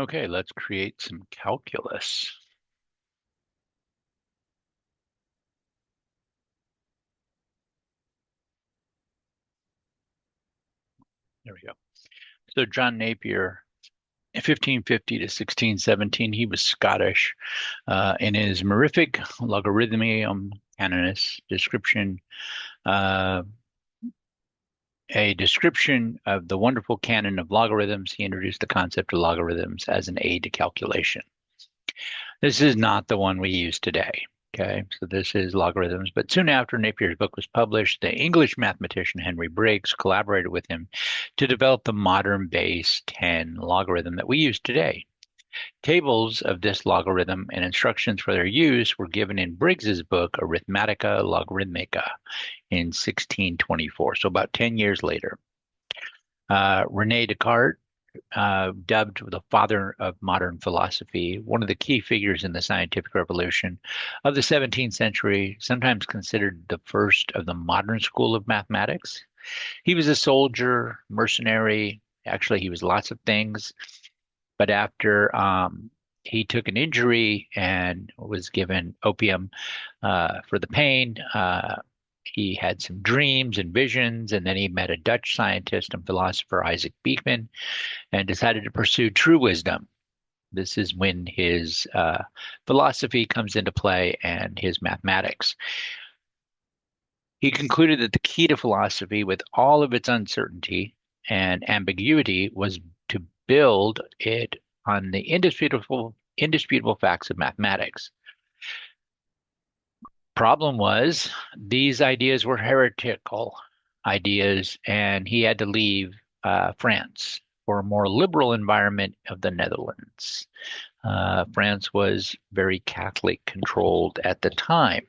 Okay, let's create some calculus. There we go. So John Napier, 1550 to 1617, he was Scottish. In his Mirific Logarithmium Canonis description, uh, a description of the wonderful canon of logarithms, he introduced the concept of logarithms as an aid to calculation. This is not the one we use today. Okay, so this is logarithms. But soon after Napier's book was published, the English mathematician Henry Briggs collaborated with him to develop the modern base 10 logarithm that we use today. Tables of this logarithm and instructions for their use were given in Briggs's book Arithmetica Logarithmica in 1624, so about 10 years later. Rene Descartes, dubbed the father of modern philosophy, one of the key figures in the scientific revolution of the 17th century, sometimes considered the first of the modern school of mathematics. He was a soldier, mercenary. Actually, he was lots of things. But after he took an injury and was given opium for the pain, he had some dreams and visions, and then he met a Dutch scientist and philosopher, Isaac Beeckman, and decided to pursue true wisdom. This is when his philosophy comes into play and his mathematics. He concluded that the key to philosophy, with all of its uncertainty and ambiguity, was to build it on the indisputable facts of mathematics. Problem was, these ideas were heretical ideas, and he had to leave France for a more liberal environment of the Netherlands. France was very Catholic controlled at the time.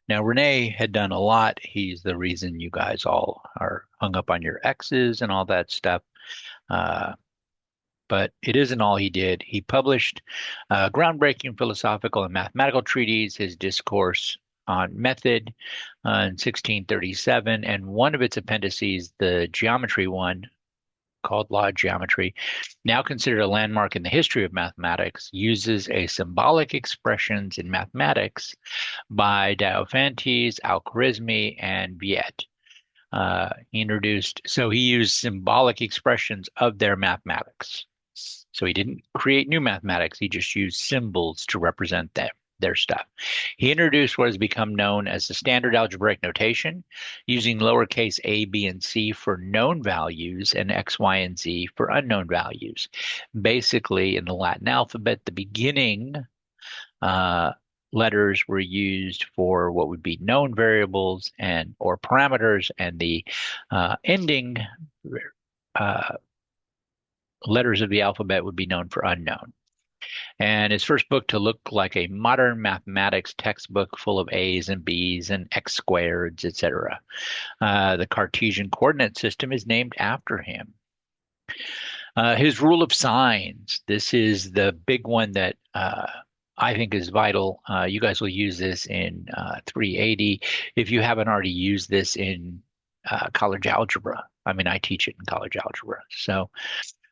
Now, Rene had done a lot. He's the reason you guys all are hung up on your X's and all that stuff. Uh, but it isn't all he did. He published groundbreaking philosophical and mathematical treatise, his Discourse on Method, in 1637, and one of its appendices, the geometry one, called Law of Geometry, now considered a landmark in the history of mathematics, uses a symbolic expressions in mathematics by Diophantes, Al-Khwarizmi, and Viet. He used symbolic expressions of their mathematics. So he didn't create new mathematics. He just used symbols to represent their stuff. He introduced what has become known as the standard algebraic notation, using lowercase a, b, and c for known values and x, y, and z for unknown values. Basically, in the Latin alphabet, the beginning letters were used for what would be known variables or parameters, and the ending letters of the alphabet would be known for unknown. And his first book to look like a modern mathematics textbook full of A's and B's and X squareds, etc. The Cartesian coordinate system is named after him. His rule of signs, this is the big one that I think is vital. You guys will use this in 380 if you haven't already used this in college algebra. I mean, I teach it in college algebra. So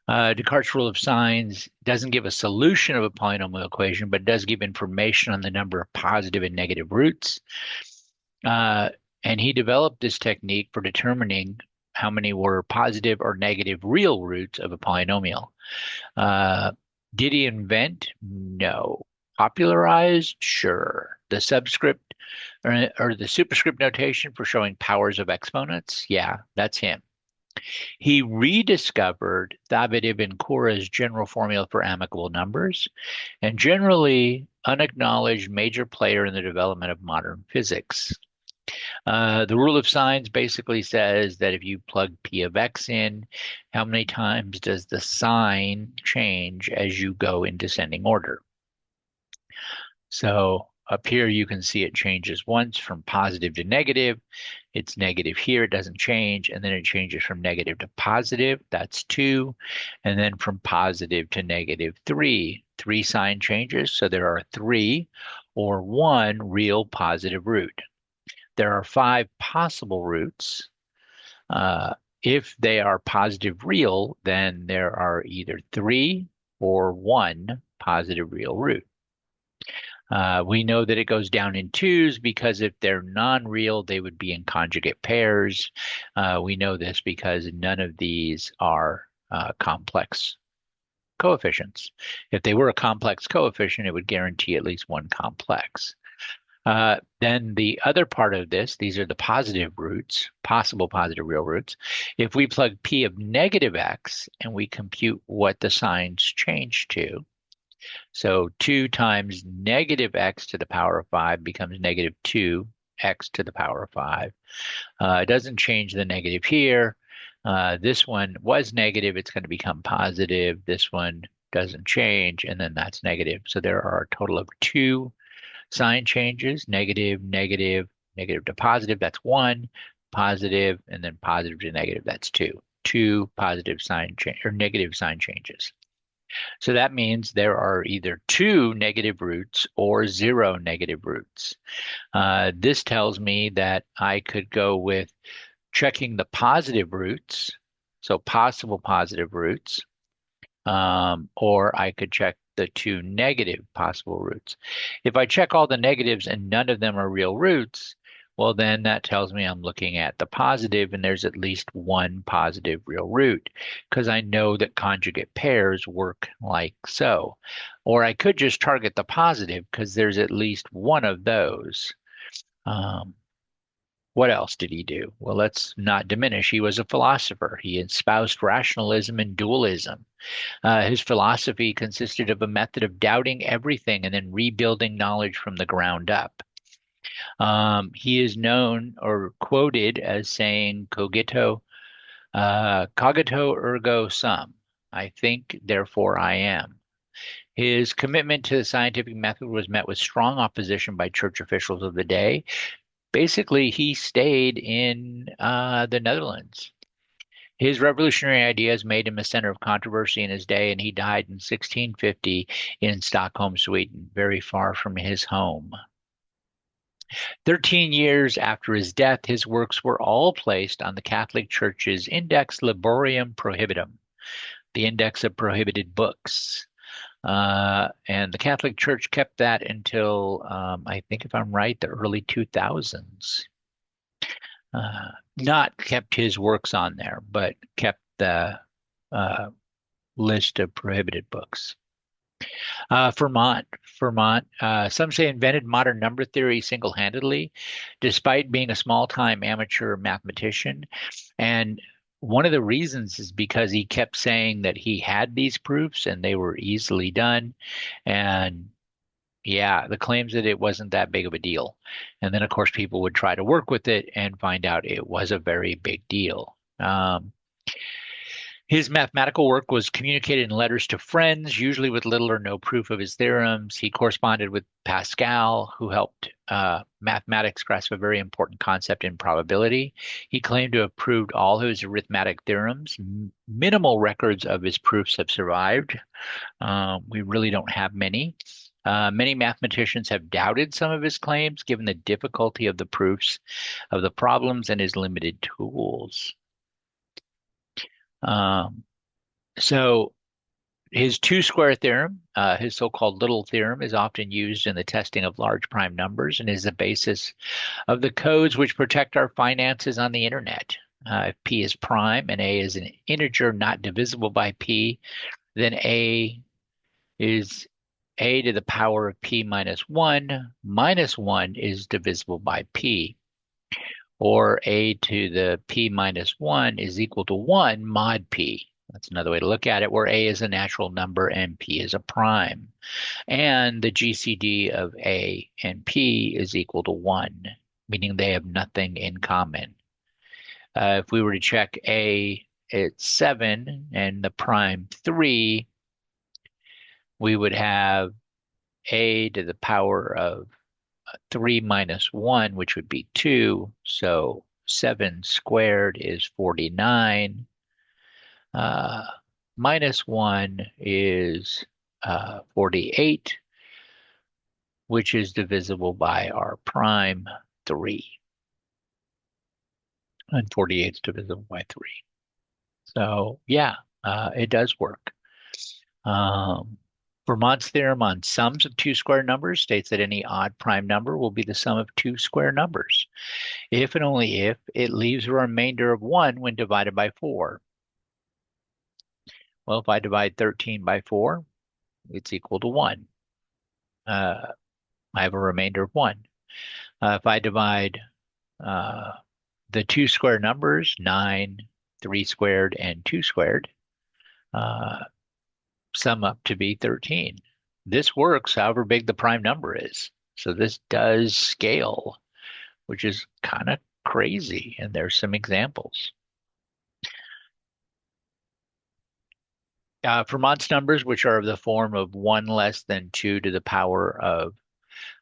Descartes' rule of signs doesn't give a solution of a polynomial equation, but does give information on the number of positive and negative roots. And he developed this technique for determining how many were positive or negative real roots of a polynomial. Did he invent? No. Popularized? Sure. The subscript or the superscript notation for showing powers of exponents? Yeah, that's him. He rediscovered David ibn Qura's general formula for amicable numbers, and generally unacknowledged major player in the development of modern physics. The rule of signs basically says that if you plug P of X in, how many times does the sign change as you go in descending order? So up here, you can see it changes once from positive to negative. It's negative here, it doesn't change. And then it changes from negative to positive, that's 2. And then from positive to negative 3, 3 sign changes. So there are 3 or 1 real positive root. There are 5 possible roots If they are positive real, then there are either 3 or 1 positive real root. We know that it goes down in twos because if they're non-real, they would be in conjugate pairs. We know this because none of these are complex coefficients. If they were a complex coefficient, it would guarantee at least one complex. Then the other part of this, these are the positive roots, possible positive real roots. If we plug p of negative x and we compute what the signs change to, so 2 times negative x to the power of 5 becomes negative 2x to the power of 5. It doesn't change the negative here. This one was negative. It's going to become positive. This one doesn't change, and then that's negative. So there are a total of 2 sign changes, negative, negative, negative to positive, that's 1, positive, and then positive to negative, that's 2. 2 positive sign change or negative sign changes. So that means there are either 2 negative roots or 0 negative roots. This tells me that I could go with checking the positive roots, so possible positive roots, or I could check the 2 negative possible roots. If I check all the negatives and none of them are real roots, well, then that tells me I'm looking at the positive and there's at least 1 positive real root because I know that conjugate pairs work like so. Or I could just target the positive because there's at least one of those. What else did he do? Well, let's not diminish. He was a philosopher. He espoused rationalism and dualism. His philosophy consisted of a method of doubting everything and then rebuilding knowledge from the ground up. He is known or quoted as saying, cogito ergo sum. I think, therefore I am. His commitment to the scientific method was met with strong opposition by church officials of the day. Basically, he stayed in the Netherlands. His revolutionary ideas made him a center of controversy in his day, and he died in 1650 in Stockholm, Sweden, very far from his home. 13 years after his death, his works were all placed on the Catholic Church's Index Librorum Prohibitum, the index of prohibited books. And the Catholic Church kept that until, I think if I'm right, the early 2000s. Not kept his works on there, but kept the list of prohibited books. Fermat, some say invented modern number theory single-handedly, despite being a small-time amateur mathematician. And one of the reasons is because he kept saying that he had these proofs and they were easily done. And yeah, the claims that it wasn't that big of a deal. And then, of course, people would try to work with it and find out it was a very big deal. His mathematical work was communicated in letters to friends, usually with little or no proof of his theorems. He corresponded with Pascal, who helped mathematics grasp a very important concept in probability. He claimed to have proved all his arithmetic theorems. Minimal records of his proofs have survived. We really don't have many. Many mathematicians have doubted some of his claims, given the difficulty of the proofs of the problems and his limited tools. So his two-square theorem, his so-called little theorem, is often used in the testing of large prime numbers and is the basis of the codes which protect our finances on the internet. If p is prime and a is an integer not divisible by p, then a is a to the power of p minus 1 is divisible by p. Or a to the p minus 1 is equal to 1 mod p. That's another way to look at it, where a is a natural number and p is a prime. And the GCD of a and p is equal to 1, meaning they have nothing in common. If we were to check a at 7 and the prime 3, we would have a to the power of 3 minus 1, which would be 2. So 7 squared is 49. Minus 1 is 48, which is divisible by r prime 3. And 48 is divisible by 3. So yeah, it does work. Fermat's theorem on sums of two square numbers states that any odd prime number will be the sum of two square numbers, if and only if it leaves a remainder of 1 when divided by 4. Well, if I divide 13 by 4, it's equal to 1. Uh, I have a remainder of 1. If I divide the two square numbers, 9, 3 squared, and 2 squared, uh, sum up to be 13. This works however big the prime number is. So this does scale, which is kind of crazy. And there's some examples. Fermat's numbers, which are of the form of 1 less than 2 to the power of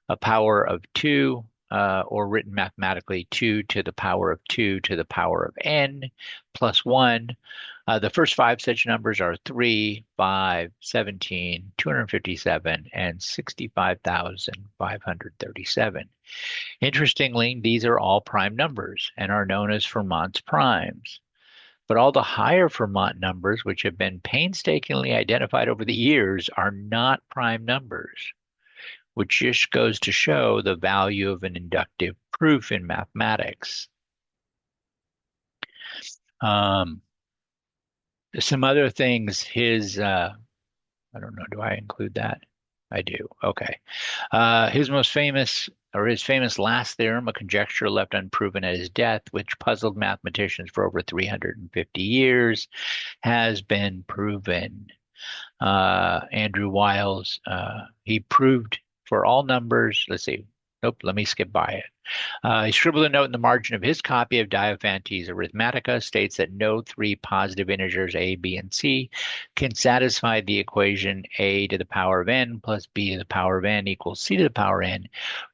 a power of 2, or written mathematically 2 to the power of 2 to the power of n plus 1. The first 5 such numbers are 3, 5, 17, 257, and 65,537. Interestingly, these are all prime numbers and are known as Fermat's primes. But all the higher Fermat numbers, which have been painstakingly identified over the years, are not prime numbers, which just goes to show the value of an inductive proof in mathematics. Um, some other things, I don't know, do I include that? I do. Okay. His most famous, or his famous last theorem, a conjecture left unproven at his death, which puzzled mathematicians for over 350 years, has been proven. Andrew Wiles, he proved for all numbers. Let's see. Nope, let me skip by it. He scribbled a note in the margin of his copy of Diophantes Arithmetica, states that no three positive integers a, b, and c can satisfy the equation a to the power of n plus b to the power of n equals c to the power n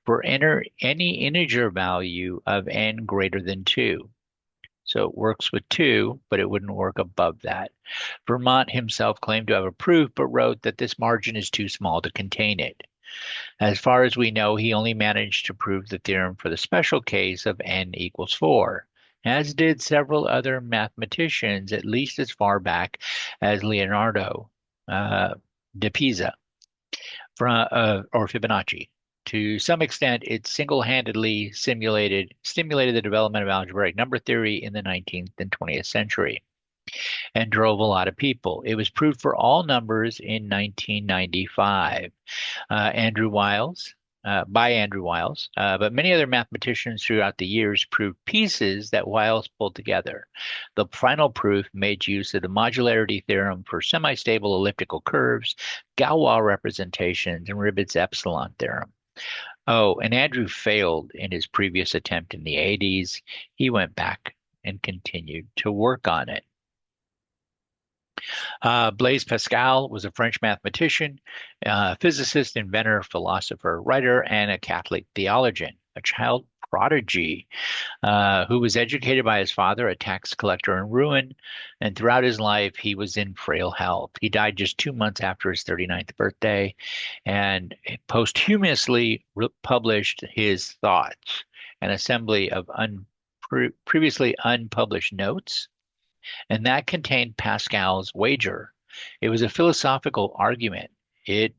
for any integer value of n greater than 2. So it works with 2, but it wouldn't work above that. Fermat himself claimed to have a proof, but wrote that this margin is too small to contain it. As far as we know, he only managed to prove the theorem for the special case of n equals 4, as did several other mathematicians, at least as far back as Leonardo da Pisa or Fibonacci. To some extent, it single-handedly stimulated the development of algebraic number theory in the 19th and 20th century and drove a lot of people. It was proved for all numbers in 1995. Andrew Wiles, by Andrew Wiles, but many other mathematicians throughout the years proved pieces that Wiles pulled together. The final proof made use of the modularity theorem for semi-stable elliptical curves, Galois representations, and Ribot's epsilon theorem. Oh, and Andrew failed in his previous attempt in the 80s. He went back and continued to work on it. Blaise Pascal was a French mathematician, physicist, inventor, philosopher, writer, and a Catholic theologian, a child prodigy who was educated by his father, a tax collector in ruin, and throughout his life he was in frail health. He died just 2 months after his 39th birthday, and posthumously published his thoughts, an assembly of previously unpublished notes, and that contained Pascal's wager. It was a philosophical argument. It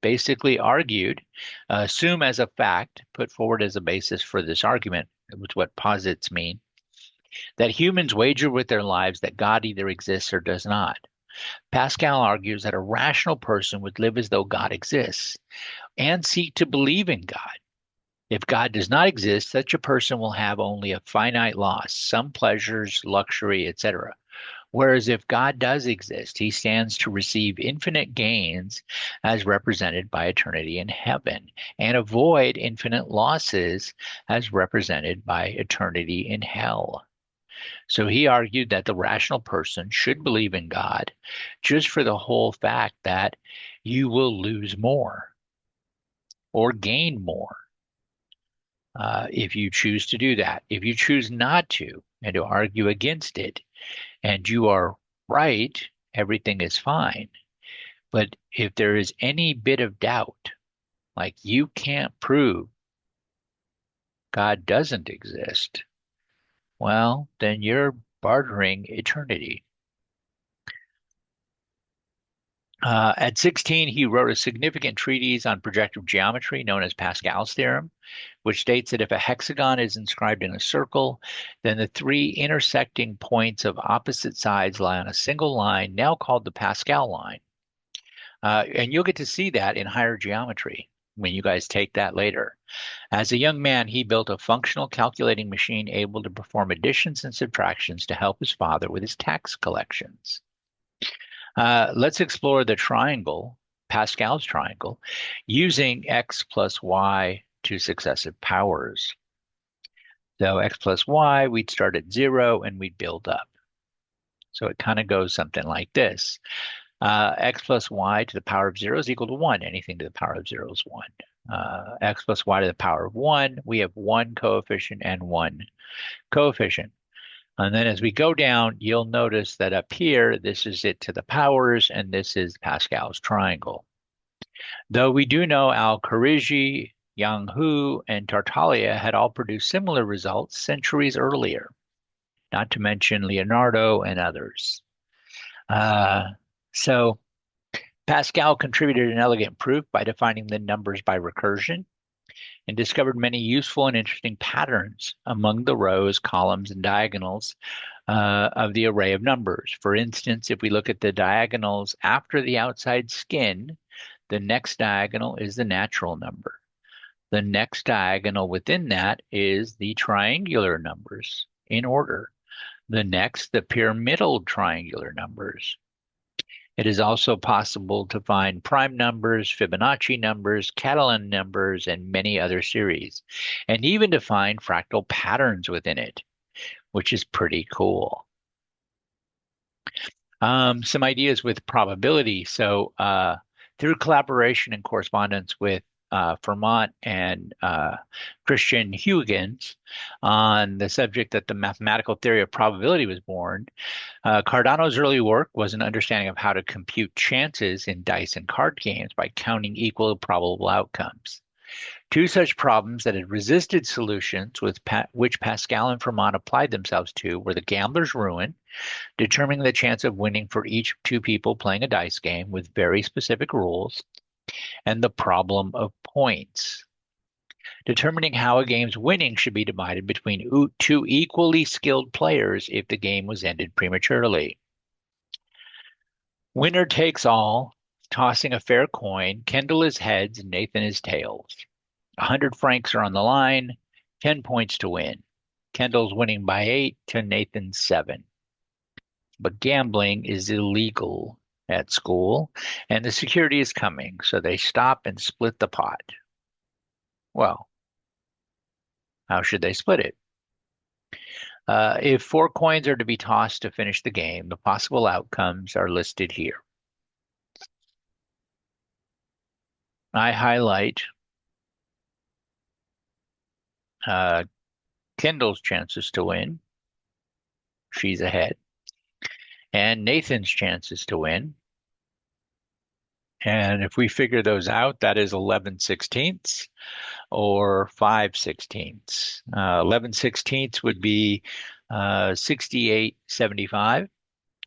basically argued, assume as a fact, put forward as a basis for this argument, which is what posits mean, that humans wager with their lives that God either exists or does not. Pascal argues that a rational person would live as though God exists and seek to believe in God. If God does not exist, such a person will have only a finite loss, some pleasures, luxury, etc. Whereas if God does exist, he stands to receive infinite gains as represented by eternity in heaven, and avoid infinite losses as represented by eternity in hell. So he argued that the rational person should believe in God just for the whole fact that you will lose more or gain more if you choose to do that. If you choose not to and to argue against it, and you are right, everything is fine. But if there is any bit of doubt, like you can't prove God doesn't exist, well, then you're bartering eternity. At 16, he wrote a significant treatise on projective geometry known as Pascal's theorem, which states that if a hexagon is inscribed in a circle, then the three intersecting points of opposite sides lie on a single line, now called the Pascal line. And you'll get to see that in higher geometry when you guys take that later. As a young man, he built a functional calculating machine able to perform additions and subtractions to help his father with his tax collections. Let's explore the triangle, Pascal's triangle, using x plus y to successive powers. So x plus y, we'd start at 0 and we'd build up. So it kind of goes something like this. X plus y to the power of 0 is equal to 1. Anything to the power of 0 is 1. X plus y to the power of 1, we have one coefficient and one coefficient. And then as we go down, you'll notice that up here, this is it to the powers, and this is Pascal's triangle. Though we do know Al-Khariji, Yang Hu, and Tartaglia had all produced similar results centuries earlier, not to mention Leonardo and others. So Pascal contributed an elegant proof by defining the numbers by recursion and discovered many useful and interesting patterns among the rows, columns, and diagonals of the array of numbers. For instance, if we look at the diagonals after the outside skin, the next diagonal is the natural number. The next diagonal within that is the triangular numbers in order. The next, the pyramidal triangular numbers. It is also possible to find prime numbers, Fibonacci numbers, Catalan numbers, and many other series, and even to find fractal patterns within it, which is pretty cool. Some ideas with probability. So through collaboration and correspondence with Fermat and Christian Huygens on the subject that the mathematical theory of probability was born, Cardano's early work was an understanding of how to compute chances in dice and card games by counting equal probable outcomes. Two such problems that had resisted solutions with which Pascal and Fermat applied themselves to were the gambler's ruin, determining the chance of winning for each two people playing a dice game with very specific rules, and the problem of points, determining how a game's winning should be divided between two equally skilled players if the game was ended prematurely. Winner takes all, tossing a fair coin. Kendall is heads, Nathan is tails. 100 francs are on the line, 10 points to win. Kendall's winning by 8 to Nathan's 7. But gambling is illegal at school, and the security is coming, so they stop and split the pot. Well, how should they split it? If 4 coins are to be tossed to finish the game, the possible outcomes are listed here. I highlight Kendall's chances to win. She's ahead. And Nathan's chances to win. And if we figure those out, that is 11/16 or 5/16. 11/16 would be 68.75.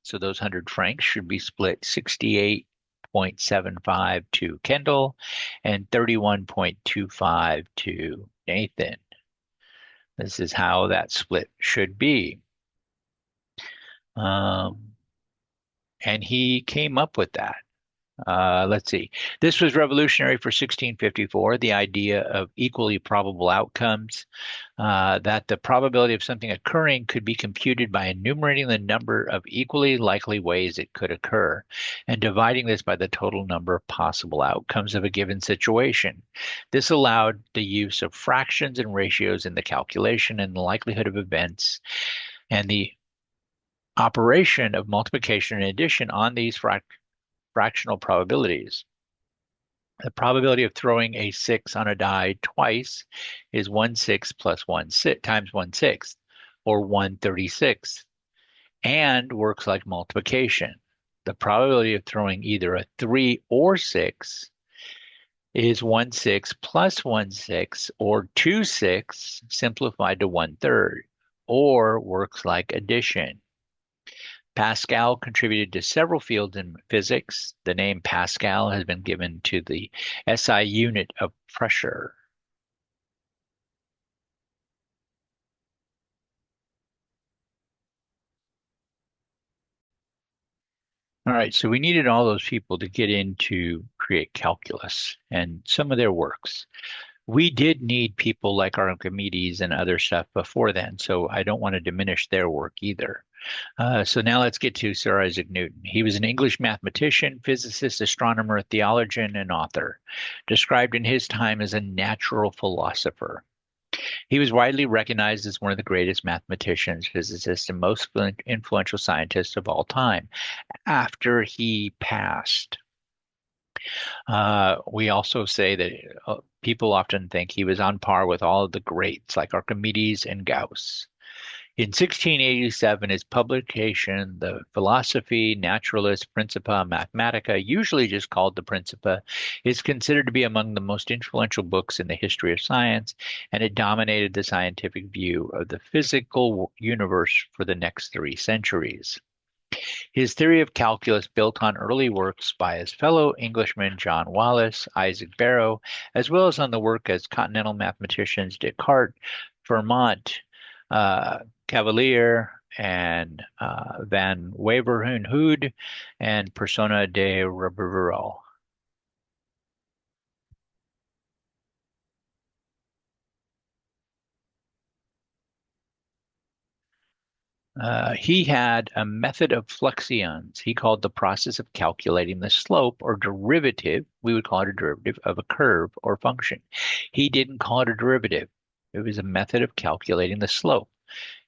So those 100 francs should be split 68.75 to Kendall and 31.25 to Nathan. This is how that split should be. And he came up with that. Let's see. This was revolutionary for 1654, the idea of equally probable outcomes, that the probability of something occurring could be computed by enumerating the number of equally likely ways it could occur and dividing this by the total number of possible outcomes of a given situation. This allowed the use of fractions and ratios in the calculation and the likelihood of events and the operation of multiplication and addition on these fractional probabilities. The probability of throwing a 6 on a die twice is 1/6 plus 1/6 times 1/6, or 1/36, and works like multiplication. The probability of throwing either a 3 or 6 is 1/6 plus 1/6, or 2/6 simplified to 1/3, or works like addition. Pascal contributed to several fields in physics. The name Pascal has been given to the SI unit of pressure. All right, so we needed all those people to get in to create calculus and some of their works. We did need people like Archimedes and other stuff before then, so I don't want to diminish their work either. So now let's get to Sir Isaac Newton. He was an English mathematician, physicist, astronomer, theologian, and author, described in his time as a natural philosopher. He was widely recognized as one of the greatest mathematicians, physicists, and most influential scientists of all time. After he passed, we also say that people often think he was on par with all of the greats like Archimedes and Gauss. In 1687, his publication, the Philosophiae Naturalis Principia Mathematica, usually just called the Principia, is considered to be among the most influential books in the history of science, and it dominated the scientific view of the physical universe for the next 3 centuries. His theory of calculus built on early works by his fellow Englishmen John Wallis, Isaac Barrow, as well as on the work as continental mathematicians Descartes, Fermat, Cavalier, and Van Waverhoen and Persona de Ribeiro. He had a method of fluxions. He called the process of calculating the slope or derivative, we would call it a derivative of a curve or function. He didn't call it a derivative. It was a method of calculating the slope.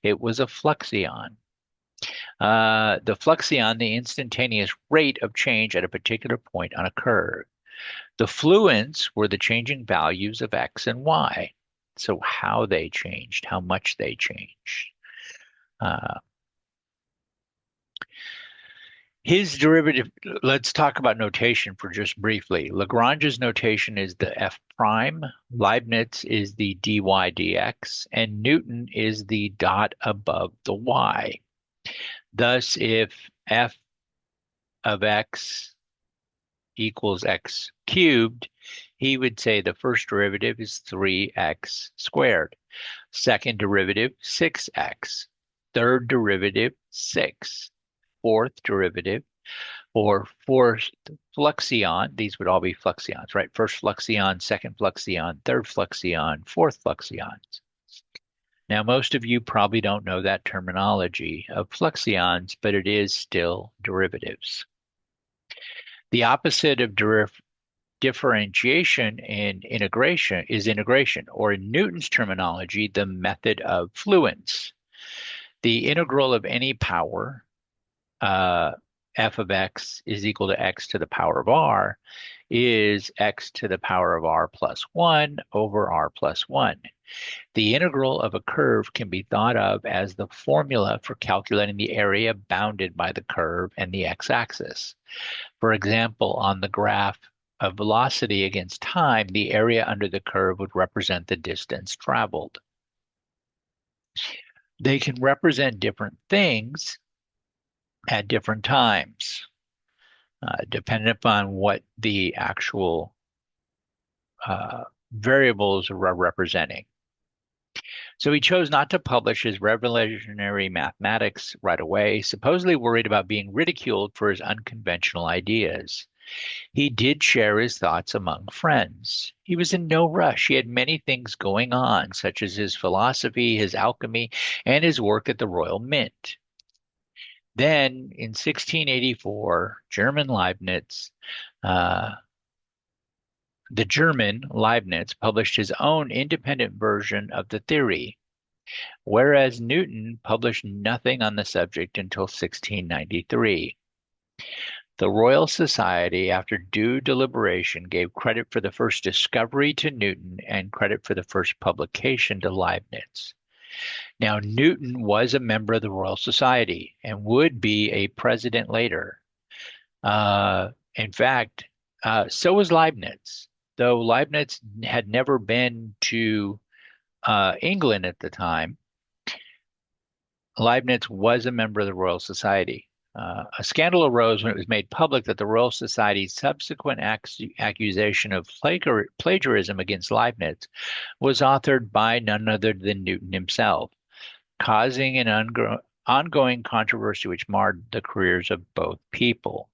It was a fluxion. The fluxion, the instantaneous rate of change at a particular point on a curve. The fluents were the changing values of x and y. So how they changed, how much they changed. His derivative, let's talk about notation for just briefly. Lagrange's notation is the f prime, Leibniz is the dy dx, and Newton is the dot above the y. Thus, if f of x equals x cubed, he would say the first derivative is 3x squared. Second derivative, 6x. Third derivative, 6. Fourth derivative, or fourth fluxion, these would all be fluxions, right? First fluxion, second fluxion, third fluxion, fourth fluxions. Now, most of you probably don't know that terminology of fluxions, but it is still derivatives. The opposite of differentiation in integration is integration, or in Newton's terminology, the method of fluence. The integral of any power, f of x is equal to x to the power of r, is x to the power of r plus 1 over r plus 1. The integral of a curve can be thought of as the formula for calculating the area bounded by the curve and the x-axis. For example, on the graph of velocity against time, the area under the curve would represent the distance traveled. They can represent different things at different times, depending upon what the actual variables are representing. So he chose not to publish his revolutionary mathematics right away, supposedly worried about being ridiculed for his unconventional ideas. He did share his thoughts among friends. He was in no rush. He had many things going on, such as his philosophy, his alchemy, and his work at the Royal Mint. Then, in 1684, the German Leibniz published his own independent version of the theory, whereas Newton published nothing on the subject until 1693. The Royal Society, after due deliberation, gave credit for the first discovery to Newton and credit for the first publication to Leibniz. Now, Newton was a member of the Royal Society and would be a president later. In fact, so was Leibniz, though Leibniz had never been to England at the time. Leibniz was a member of the Royal Society. A scandal arose when it was made public that the Royal Society's subsequent accusation of plagiarism against Leibniz was authored by none other than Newton himself, causing an ongoing controversy which marred the careers of both people.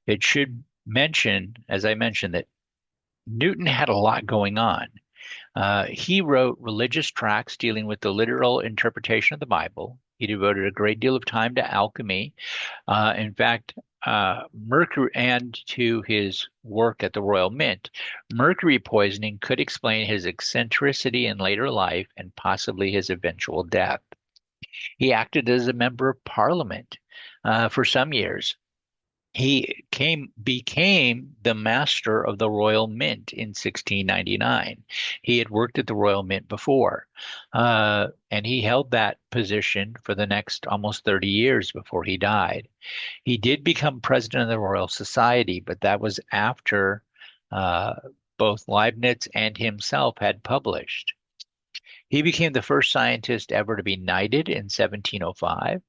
It should mention, as I mentioned, that Newton had a lot going on. He wrote religious tracts dealing with the literal interpretation of the Bible. He devoted a great deal of time to alchemy. In fact, mercury and to his work at the Royal Mint, mercury poisoning could explain his eccentricity in later life and possibly his eventual death. He acted as a member of Parliament for some years. He became the master of the Royal Mint in 1699. He had worked at the Royal Mint before, and he held that position for the next almost 30 years before he died. He did become president of the Royal Society, but that was after uh, both Leibniz and himself had published. He became the first scientist ever to be knighted in 1705.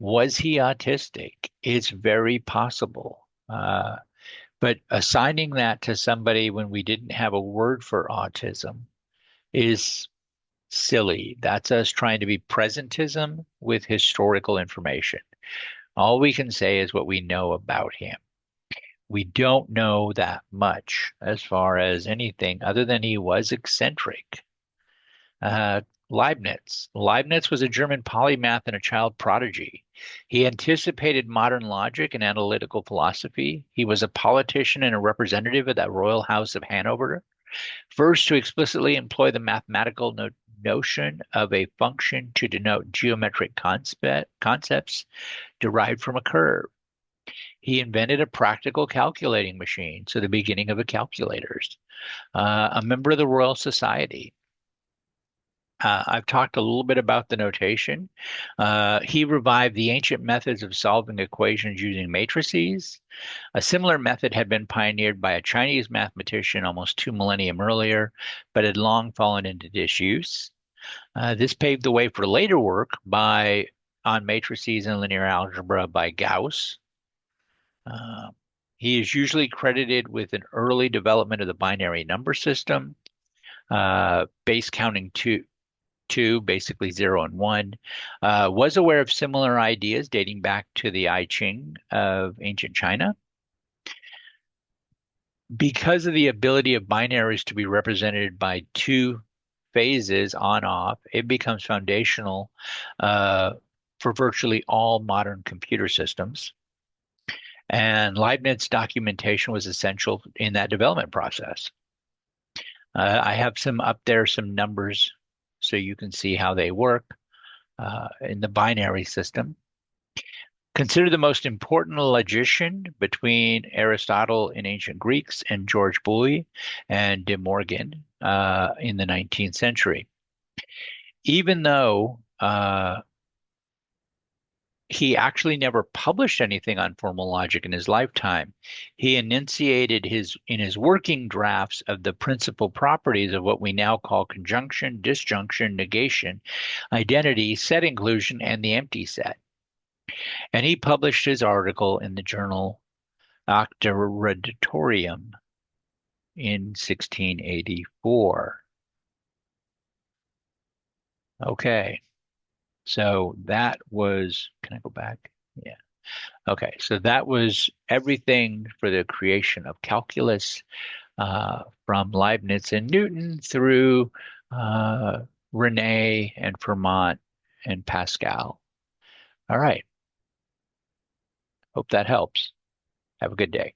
Was he autistic? It's very possible. But assigning that to somebody when we didn't have a word for autism is silly. That's us trying to be presentism with historical information. All we can say is what we know about him. We don't know that much as far as anything other than he was eccentric. Uh, Leibniz. Leibniz was a German polymath and a child prodigy. He anticipated modern logic and analytical philosophy. He was a politician and a representative of that royal house of Hanover, first to explicitly employ the mathematical notion of a function to denote geometric concepts derived from a curve. He invented a practical calculating machine, so the beginning of the calculators. A member of the Royal Society. I've talked a little bit about the notation. He revived the ancient methods of solving equations using matrices. A similar method had been pioneered by a Chinese mathematician almost 2 millennia earlier, but had long fallen into disuse. This paved the way for later work on matrices and linear algebra by Gauss. Uh, he is usually credited with an early development of the binary number system, base counting two, basically 0 and 1, was aware of similar ideas dating back to the I Ching of ancient China. Because of the ability of binaries to be represented by two phases on off, it becomes foundational for virtually all modern computer systems. And Leibniz documentation was essential in that development process. I have some numbers so you can see how they work in the binary system. Consider the most important logician between Aristotle in ancient Greeks and George Boole and De Morgan in the 19th century. Even though he actually never published anything on formal logic in his lifetime, he enunciated in his working drafts of the principal properties of what we now call conjunction, disjunction, negation, identity, set inclusion, and the empty set. And he published his article in the journal Acta Redactorium in 1684. Okay, so that was, can I go back? Yeah. Okay, so that was everything for the creation of calculus from Leibniz and Newton through Rene and Fermat and Pascal. All right, hope that helps. Have a good day.